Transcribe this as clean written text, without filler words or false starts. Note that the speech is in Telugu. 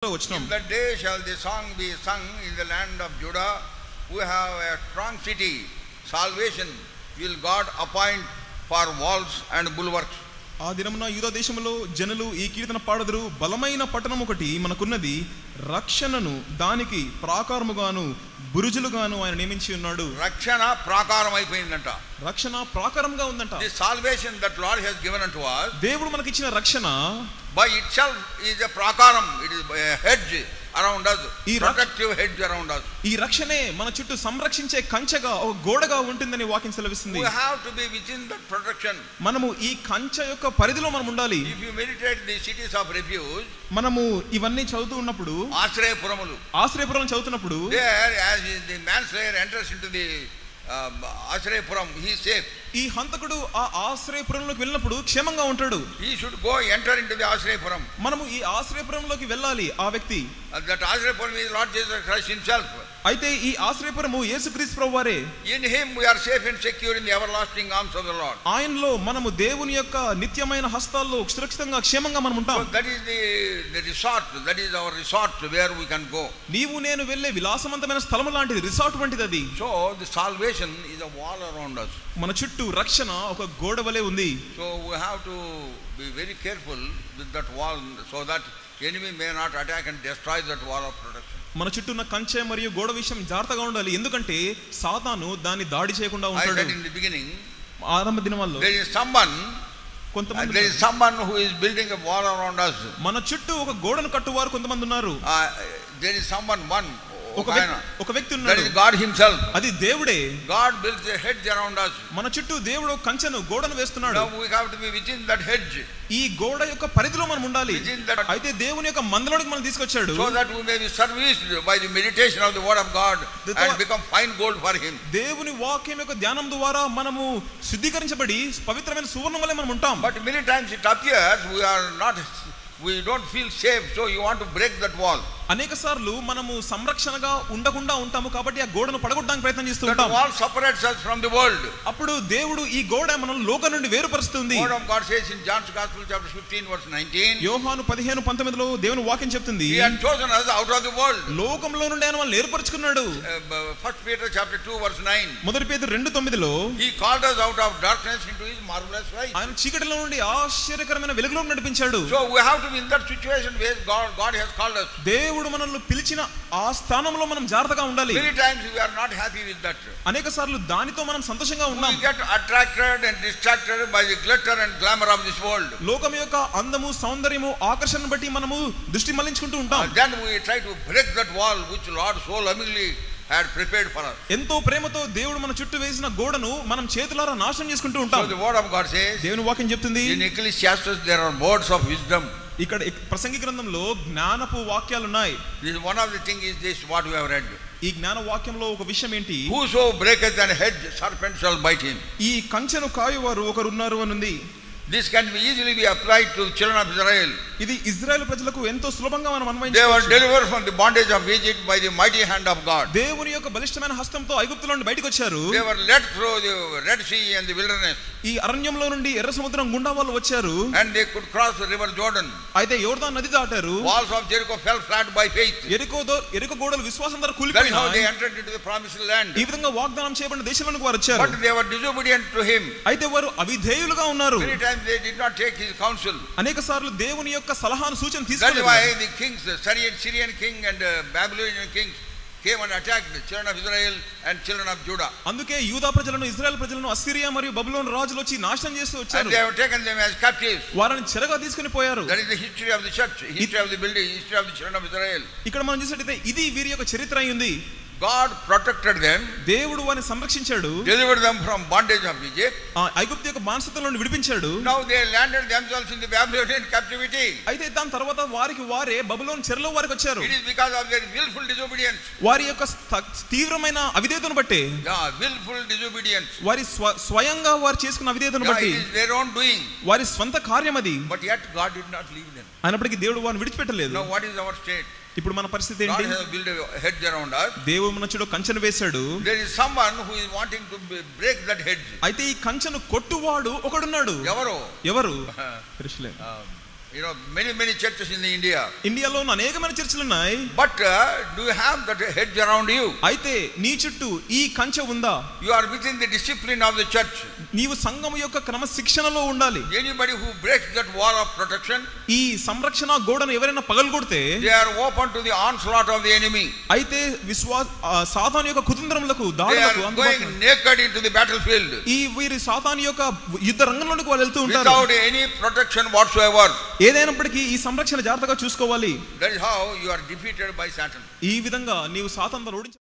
In that day shall the song be sung in the land of Judah, who have a strong city. Salvation will God appoint for walls and bulwarks. ఆ దినమున యూదా దేశములో జనులు ఈ కీర్తన పాడదురు. బలమైన పట్టణం ఒకటి మనకున్నది, రక్షణను దానికి ప్రాకారముగాను బురుజులుగాను ఆయన నియమించి ఉన్నాడు. రక్షణ ప్రాకారం అయిపోయిందంట. రక్షణ ప్రాకారంగా ఉందంట. The salvation that Lord has given unto us, దేవుడు మనకి ఇచ్చిన రక్షణ by itself is a prakaram. It is a hedge around us, protective hedge around us. ఈ రక్షణే మన చుట్టూ సంరక్షించే కంచెగా, ఒక గోడగా ఉంటుందని వాక్యం సెలవిస్తుంది. We have to be within that protection. మనము ఈ కంచె యొక్క పరిధిలో మనం ఉండాలి. If you meditate the cities of refuge, మనము ఇవన్నీ చదువుతూ ఉన్నప్పుడు, ఆశ్రయపురం చదువుతున్నప్పుడు, there as the manslayer enters into the Ashrayapuram, he is safe. ఈ హంతకుడు ఆ ఆశ్రయపురంలోకి వెళ్ళినప్పుడు క్షేమంగా ఉంటాడు. He should go enter into the Ashrayapuram. మనము ఈ ఆశ్రయపురంలోకి వెళ్ళాలి. ఆ వ్యక్తి, that Ashrayapuram is Lord Jesus Christ himself. అయితే ఈ ఆశ్రయపురము యేసుక్రీస్తు ప్రభువారే. In him we are safe and secure in the everlasting arms of the Lord. ఆయనలో మనము దేవుని యొక్క నిత్యమైన హస్తాల్లో సురక్షితంగా క్షేమంగా మనం ఉంటాం. So that is the resort, that is our resort where we can go. నీవు నేను వెళ్ళే విలాసవంతమైన స్థలం లాంటిది, రిసార్ట్ వంటిది అది. So the salvation is a wall around us. మన చుట్టూ రక్షణ ఒక గోడ వలె ఉంది. So we have to be very careful with that wall so that enemy may not attack and destroy that wall of protection. మన చుట్టూ ఉన్న కంచె మరియు గోడ విషయం జాగ్రత్తగా ఉండాలి. ఎందుకంటే సాతాను దాన్ని దాడి చేయకుండా ఉంటాడు. I said in the beginning, ఆరంభ దినముల్లో there is someone who is building a wall around us. మన చుట్టూ ఒక గోడను కట్టువారు కొంతమంది ఉన్నారు. There is someone, ఒక వ్యక్తి ఉన్నాడు. That is God himself. అది దేవుడే. God builds a hedge around us. మన చుట్టూ దేవుడు కంచెను, గోడను వేస్తున్నాడు. Now we have to be within that hedge. ఈ గోడ యొక్క పరిధిలో మనం ఉండాలి. అయితే దేవుని యొక్క మందలోనికి మనం తీసుకొచ్చాడు. So that we may be serviced by the meditation of the word of God and become fine gold for him. దేవుని వాక్యం యొక్క ధ్యానం ద్వారా మనము శుద్ధీకరించబడి పవిత్రమైన సువర్ణం వలె మనం ఉంటాం. But many times it appears we don't feel safe, so you want to break that wall. అనేక సార్లు మనము సంరక్షణగా ఉండకుండా ఉంటాము, కాబట్టి ఆ గోడను పడగొట్టడానికి ప్రయత్నం చేస్తూ ఉంటాం. The wall separates us from the world. అప్పుడు దేవుడు ఈ గోడ మనల్ని లోకం నుండి వేరుపరుస్తుంది. Word of God says in John's Gospel chapter 15 verse 19. యోహాను 15:19లో దేవుని వాక్యం చెప్తుంది, He had chosen us out of the world. లోకంలో నుండి ఆయన మనల్ని ఏర్పరచుకున్నాడు. 1 Peter chapter 2 verse 9. మొదటి పేతురు 2:9లో He called us out of darkness into his marvelous light. ఆయన చీకటిలో నుండి ఆశ్చర్యకరమైన వెలుగులోకి నడిపించాడు. So we have to be in that situation where God has called us. దేవుడు మనల్ని పిలిచిన ఆ స్థానంలో మనం జాగ్రత్తగా ఉండాలి. Many times we are not happy with that. అనేక సార్లు దానితో మనం సంతోషంగా ఉన్నాం. We get attracted and distracted by the glitter and glamour of this world. లోకం యొక్క అందము, సౌందర్యము, ఆకర్షణను బట్టి మనము దృష్టి మళ్లించుకుంటూ ఉంటాం. Then we try to break that wall which Lord so lovingly had prepared for us. ఎంతో ప్రేమతో దేవుడు మన చుట్టూ వేసిన గోడను మనం చేతులారా నాశనం చేసుకుంటూ ఉంటాం. So the word of God says, దేవుని వాక్యం చెప్తుంది, in Ecclesiastes there are words of wisdom. ఇక్కడ ప్రసంగి గ్రంథంలో జ్ఞానపు వాక్యాలు ఉన్నాయి. This one of the thing is this what we have read. ఈ జ్ఞాన వాక్యంలో ఒక విషయం ఏంటి? Whoso breaketh an hedge, serpent shall bite him. ఈ కంచెను కాయువారు ఒకరు ఉన్నారు అని ఉంది. This can be easily be applied to children of Israel. ఇది ఇజ్రాయెల్ ప్రజలకు ఎంతో సులభంగా మనం అన్వయించవచ్చు. They were delivered from the bondage of Egypt by the mighty hand of God. దేవుని యొక్క బలిష్టమైన హస్తంతో ఐగుప్తులో నుండి బయటికి వచ్చారు. They were led through the Red Sea and the wilderness. ఈ అరణ్యంలో నుండి ఎర్ర సముద్రం గుండా వాళ్ళు వచ్చారు. And they could cross the river Jordan. అయితే యోర్దాను నది దాటారు. Walls of Jericho fell flat by faith. ఎరికో గోడలు విశ్వాసం ద్వారా కూలిపోయాయి. That is how they entered into the promised land. ఈ విధంగా వాగ్దానం చేయబడిన దేశంలోకి వారు వచ్చారు. But they were disobedient to him. అయితే వారు అవిధేయులుగా ఉన్నారు. Many times they did not take his counsel. అనేక సార్లు దేవుని యొక్క సలహాను సూచన తీసుకోలేదు. That is why the kings, the Syrian king and Babylonian kings came and attacked the children of Israel and children of Judah. అందుకే యూదా ప్రజలను, ఇశ్రాయేల్ ప్రజలను అస్సిరియా మరియు బబులోను రాజులు వచ్చి నాశనం చేస్తూ వచ్చారు. And they have taken them as captives. వారిని చెరగా తీసుకొని పోయారు. That is the history of the church, history of the building, history of the children of Israel. ఇక్కడ మనం చూసినట్లయితే ఇది వీరి యొక్క చరిత్ర అయింది. God protected them. దేవుడు వారిని సంరక్షించాడు. Delivered them from bondage of Egypt. ఐగుప్తు యొక్క బానిసత్వం నుండి విడిపించాడు. Now they landed themselves in the Babylonian captivity. అయితే దాని తర్వాత వారే బబులోను చెరలో వారికి వచ్చారు. It is because of their willful disobedience. వారి యొక్క తీవ్రమైన అవిధేయతను బట్టి, willful disobedience. వారి స్వయంగా వారు చేసుకున్న అవిధేయతను బట్టి, it is their own doing. వారి స్వంత కార్యం అది. But yet God did not leave them. అయినప్పటికీ దేవుడు వారిని విడిచిపెట్టలేదు. Now what is our state? ఇప్పుడు మన పరిస్థితి ఏంటి? God has built a hedge around us. దేవుడు మన చుట్టూ కంచెను వేశాడు. There is someone who is wanting to break that hedge. అయితే ఈ కంచెను కొట్టువాడు ఒకడున్నాడు. ఎవరు? తెలుసులే. You know, many churches in India. ఇండియాలో అనేకమైన చర్చిలు ఉన్నాయి. But do you have that hedge around you? అయితే నీ చుట్టూ ఈ కంచె ఉందా? You are within the discipline of the church. నీవు సంఘము యొక్క క్రమశిక్షణలో ఉండాలి. Anybody who breaks that wall of protection, ఈ సంరక్షణ గోడను ఎవరైనా పగలగొడితే they are open to the onslaught of the enemy. అయితే సాతాను యొక్క కుతంత్రములకు దాడులకు they are going naked into the battlefield. ఈ వీరి సాతాను యొక్క యుద్ధ రంగంలోకి వాళ్ళు వెళ్తూ ఉంటారు. Without any protection whatsoever. ఏదైనప్పటికీ ఈ సంరక్షణ జాగ్రత్తగా చూసుకోవాలి. That is how you are defeated by Satan. ఈ విధంగా నీవు సాతానుతో ఓడించ